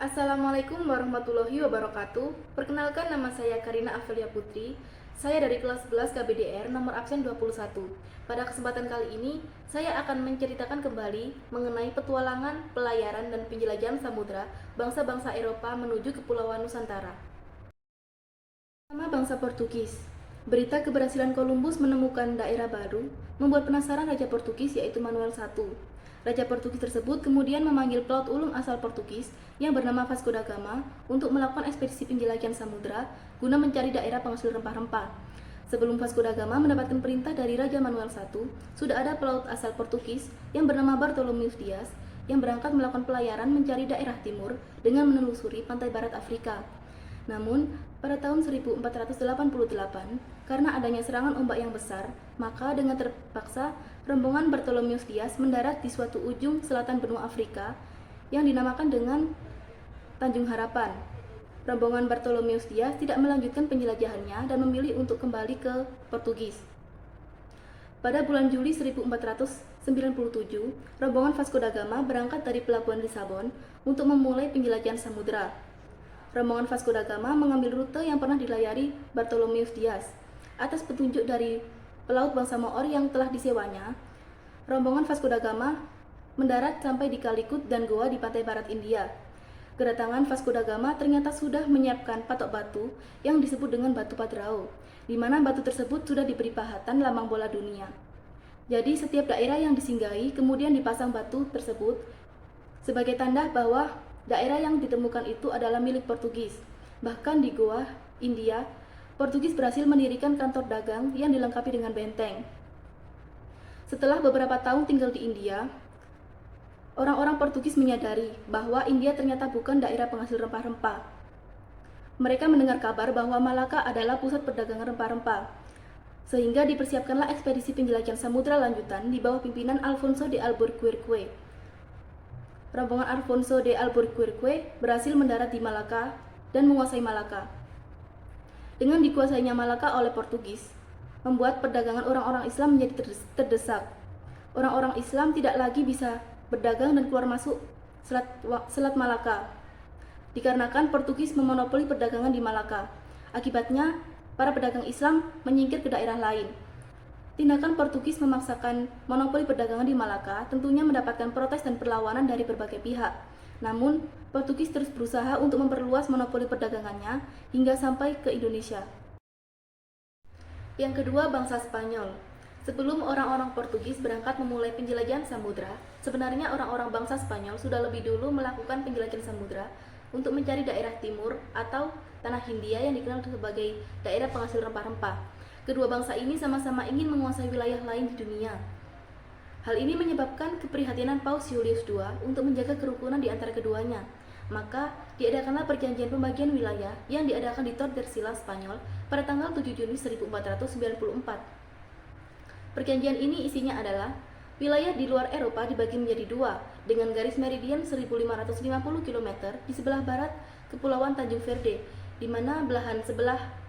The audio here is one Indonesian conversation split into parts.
Assalamualaikum warahmatullahi wabarakatuh. Perkenalkan, nama saya Karina Afelia Putri. Saya dari kelas 11 KBDR nomor absen 21. Pada kesempatan kali ini, saya akan menceritakan kembali mengenai petualangan, pelayaran, dan penjelajahan samudra bangsa-bangsa Eropa menuju Kepulauan Nusantara. Pertama, bangsa Portugis. Berita keberhasilan Columbus menemukan daerah baru membuat penasaran Raja Portugis, yaitu Manuel I. Raja Portugis tersebut kemudian memanggil pelaut ulung asal Portugis yang bernama Vasco da Gama untuk melakukan ekspedisi penjelajahan samudra guna mencari daerah penghasil rempah-rempah. Sebelum Vasco da Gama mendapatkan perintah dari Raja Manuel I, sudah ada pelaut asal Portugis yang bernama Bartolomeus Dias yang berangkat melakukan pelayaran mencari daerah timur dengan menelusuri pantai barat Afrika. Namun, pada tahun 1488, karena adanya serangan ombak yang besar, maka dengan terpaksa rombongan Bartolomeus Dias mendarat di suatu ujung selatan benua Afrika yang dinamakan dengan Tanjung Harapan. Rombongan Bartolomeus Dias tidak melanjutkan penjelajahannya dan memilih untuk kembali ke Portugis. Pada bulan Juli 1497, rombongan Vasco da Gama berangkat dari pelabuhan Lisabon untuk memulai penjelajahan samudra. Rombongan Vasco da Gama mengambil rute yang pernah dilayari Bartolomeus Dias. Atas petunjuk dari pelaut bangsa Maor yang telah disewanya, rombongan Vasco da Gama mendarat sampai di Calicut dan Goa di pantai barat India. Kedatangan Vasco da Gama ternyata sudah menyiapkan patok batu yang disebut dengan Batu Padrao, di mana batu tersebut sudah diberi pahatan lambang bola dunia. Jadi setiap daerah yang disinggahi kemudian dipasang batu tersebut sebagai tanda bahwa daerah yang ditemukan itu adalah milik Portugis. Bahkan di Goa, India, Portugis berhasil mendirikan kantor dagang yang dilengkapi dengan benteng. Setelah beberapa tahun tinggal di India, orang-orang Portugis menyadari bahwa India ternyata bukan daerah penghasil rempah-rempah. Mereka mendengar kabar bahwa Malaka adalah pusat perdagangan rempah-rempah, sehingga dipersiapkanlah ekspedisi penjelajahan samudra lanjutan di bawah pimpinan Alfonso de Albuquerque. Rombongan Alfonso de Albuquerque berhasil mendarat di Malaka dan menguasai Malaka. Dengan dikuasainya Malaka oleh Portugis, membuat perdagangan orang-orang Islam menjadi terdesak. Orang-orang Islam tidak lagi bisa berdagang dan keluar masuk Selat Malaka, dikarenakan Portugis memonopoli perdagangan di Malaka. Akibatnya, para pedagang Islam menyingkir ke daerah lain. Tindakan Portugis memaksakan monopoli perdagangan di Malaka tentunya mendapatkan protes dan perlawanan dari berbagai pihak. Namun, Portugis terus berusaha untuk memperluas monopoli perdagangannya hingga sampai ke Indonesia. Yang kedua, bangsa Spanyol. Sebelum orang-orang Portugis berangkat memulai penjelajahan samudra, sebenarnya orang-orang bangsa Spanyol sudah lebih dulu melakukan penjelajahan samudra untuk mencari daerah timur atau tanah Hindia yang dikenal sebagai daerah penghasil rempah-rempah. Kedua bangsa ini sama-sama ingin menguasai wilayah lain di dunia. Hal ini menyebabkan keprihatinan Paus Julius II untuk menjaga kerukunan di antara keduanya. Maka, diadakanlah perjanjian pembagian wilayah yang diadakan di Tordesillas, Spanyol pada tanggal 7 Juni 1494. Perjanjian ini isinya adalah wilayah di luar Eropa dibagi menjadi dua dengan garis meridian 1550 km di sebelah barat Kepulauan Tanjung Verde, di mana belahan sebelah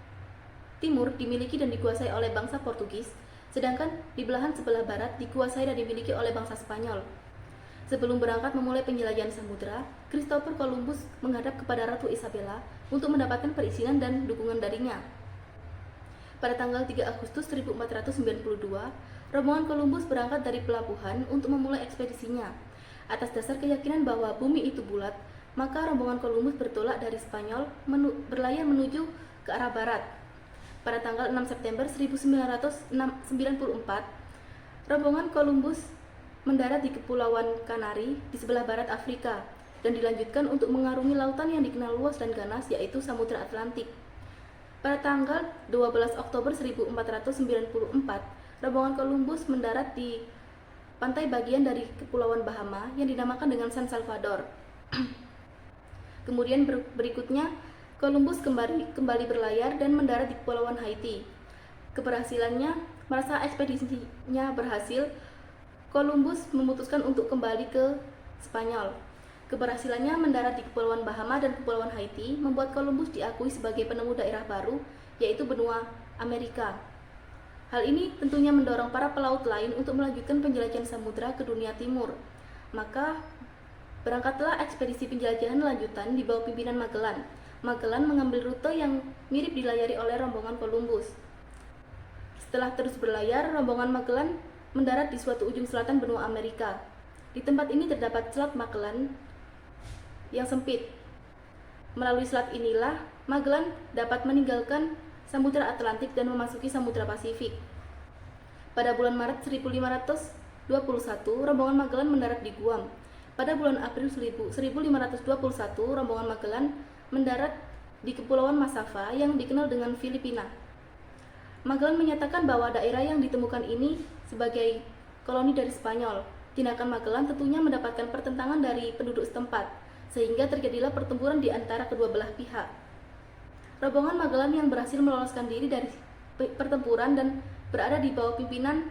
timur dimiliki dan dikuasai oleh bangsa Portugis, sedangkan di belahan sebelah barat dikuasai dan dimiliki oleh bangsa Spanyol. Sebelum berangkat memulai penjelajahan samudra, Christopher Columbus menghadap kepada Ratu Isabella untuk mendapatkan perizinan dan dukungan darinya. Pada tanggal 3 Agustus 1492, rombongan Columbus berangkat dari pelabuhan untuk memulai ekspedisinya. Atas dasar keyakinan bahwa bumi itu bulat, maka rombongan Columbus bertolak dari Spanyol berlayar menuju ke arah barat. Pada tanggal 6 September 1994, rombongan Columbus mendarat di Kepulauan Kanari di sebelah barat Afrika dan dilanjutkan untuk mengarungi lautan yang dikenal luas dan ganas, yaitu Samudra Atlantik. Pada tanggal 12 Oktober 1494, rombongan Columbus mendarat di pantai bagian dari Kepulauan Bahama yang dinamakan dengan San Salvador. Kemudian berikutnya, Columbus kembali berlayar dan mendarat di Kepulauan Haiti. Keberhasilannya, merasa ekspedisinya berhasil, Columbus memutuskan untuk kembali ke Spanyol. Keberhasilannya mendarat di Kepulauan Bahama dan Kepulauan Haiti membuat Columbus diakui sebagai penemu daerah baru, yaitu benua Amerika. Hal ini tentunya mendorong para pelaut lain untuk melanjutkan penjelajahan samudra ke dunia timur. Maka berangkatlah ekspedisi penjelajahan lanjutan di bawah pimpinan Magellan. Magellan mengambil rute yang mirip dilayari oleh rombongan Columbus. Setelah terus berlayar, rombongan Magellan mendarat di suatu ujung selatan benua Amerika. Di tempat ini terdapat Selat Magellan yang sempit. Melalui selat inilah, Magellan dapat meninggalkan Samudra Atlantik dan memasuki Samudra Pasifik. Pada bulan Maret 1521, rombongan Magellan mendarat di Guam. Pada bulan April 1521, rombongan Magellan mendarat di Kepulauan Masava yang dikenal dengan Filipina. Magellan menyatakan bahwa daerah yang ditemukan ini sebagai koloni dari Spanyol. Tindakan Magellan tentunya mendapatkan pertentangan dari penduduk setempat, sehingga terjadilah pertempuran di antara kedua belah pihak. Rombongan Magellan yang berhasil meloloskan diri dari pertempuran dan berada di bawah pimpinan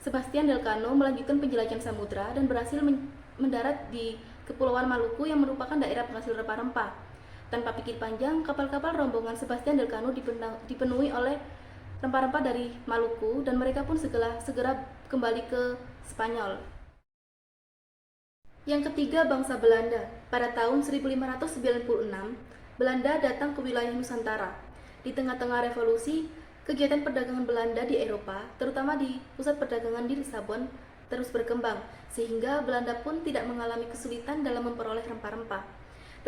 Sebastian Elcano melanjutkan penjelajahan samudra dan berhasil mendarat di Kepulauan Maluku yang merupakan daerah penghasil rempah-rempah. Tanpa pikir panjang, kapal-kapal rombongan Sebastian Elcano dipenuhi oleh rempah-rempah dari Maluku dan mereka pun segera kembali ke Spanyol. Yang ketiga, bangsa Belanda. Pada tahun 1596, Belanda datang ke wilayah Nusantara. Di tengah-tengah revolusi, kegiatan perdagangan Belanda di Eropa, terutama di pusat perdagangan di Lisabon, terus berkembang, sehingga Belanda pun tidak mengalami kesulitan dalam memperoleh rempah-rempah.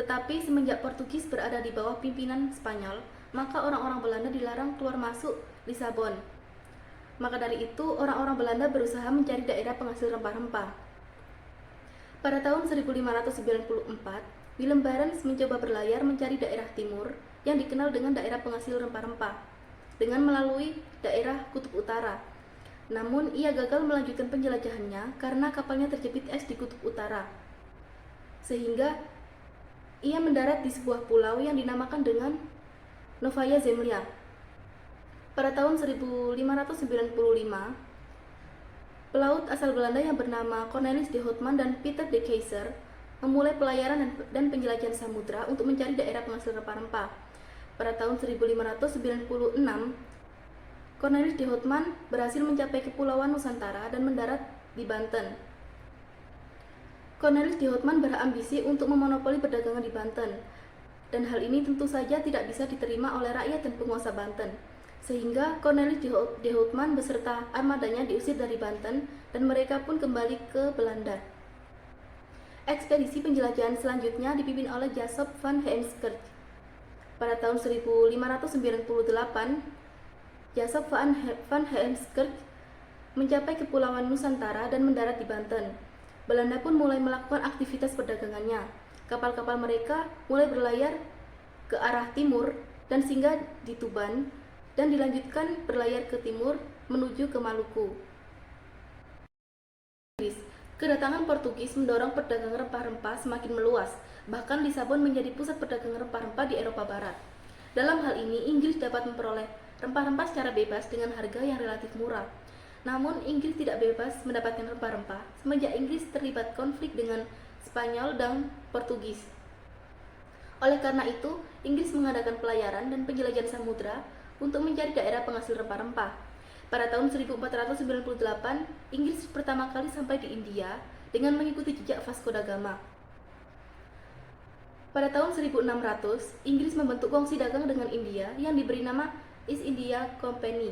Tetapi semenjak Portugis berada di bawah pimpinan Spanyol, maka orang-orang Belanda dilarang keluar masuk Lisabon. Maka dari itu, orang-orang Belanda berusaha mencari daerah penghasil rempah-rempah. Pada tahun 1594, Willem Barents mencoba berlayar mencari daerah timur yang dikenal dengan daerah penghasil rempah-rempah dengan melalui daerah Kutub Utara. Namun, ia gagal melanjutkan penjelajahannya karena kapalnya terjepit es di Kutub Utara. Sehingga, ia mendarat di sebuah pulau yang dinamakan dengan Novaya Zemlya. Pada tahun 1595, pelaut asal Belanda yang bernama Cornelis de Houtman dan Peter de Keyser memulai pelayaran dan penjelajahan samudra untuk mencari daerah penghasil rempah-rempah. Pada tahun 1596, Cornelis de Houtman berhasil mencapai Kepulauan Nusantara dan mendarat di Banten. Cornelis de Houtman berambisi untuk memonopoli perdagangan di Banten, dan hal ini tentu saja tidak bisa diterima oleh rakyat dan penguasa Banten. Sehingga Cornelis de Houtman beserta armadanya diusir dari Banten dan mereka pun kembali ke Belanda. Ekspedisi penjelajahan selanjutnya dipimpin oleh Jacob van Heemskerk. Pada tahun 1598, Jacob van Heemskerk mencapai Kepulauan Nusantara dan mendarat di Banten. Belanda pun mulai melakukan aktivitas perdagangannya. Kapal-kapal mereka mulai berlayar ke arah timur dan singgah di Tuban, dan dilanjutkan berlayar ke timur menuju ke Maluku. Kedatangan Portugis mendorong perdagangan rempah-rempah semakin meluas, bahkan Lisabon menjadi pusat perdagangan rempah-rempah di Eropa Barat. Dalam hal ini, Inggris dapat memperoleh rempah-rempah secara bebas dengan harga yang relatif murah. Namun, Inggris tidak bebas mendapatkan rempah-rempah semenjak Inggris terlibat konflik dengan Spanyol dan Portugis. Oleh karena itu, Inggris mengadakan pelayaran dan penjelajahan samudra untuk mencari daerah penghasil rempah-rempah. Pada tahun 1498, Inggris pertama kali sampai di India dengan mengikuti jejak Vasco da Gama. Pada tahun 1600, Inggris membentuk kongsi dagang dengan India yang diberi nama East India Company.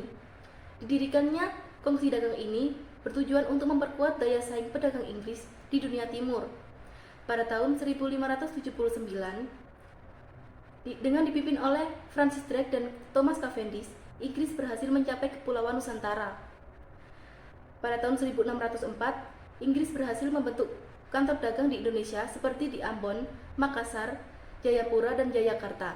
Didirikannya kongsi dagang ini bertujuan untuk memperkuat daya saing pedagang Inggris di dunia timur. Pada tahun 1579, dengan dipimpin oleh Francis Drake dan Thomas Cavendish, Inggris berhasil mencapai Kepulauan Nusantara. Pada tahun 1604, Inggris berhasil membentuk kantor dagang di Indonesia seperti di Ambon, Makassar, Jayapura, dan Jayakarta.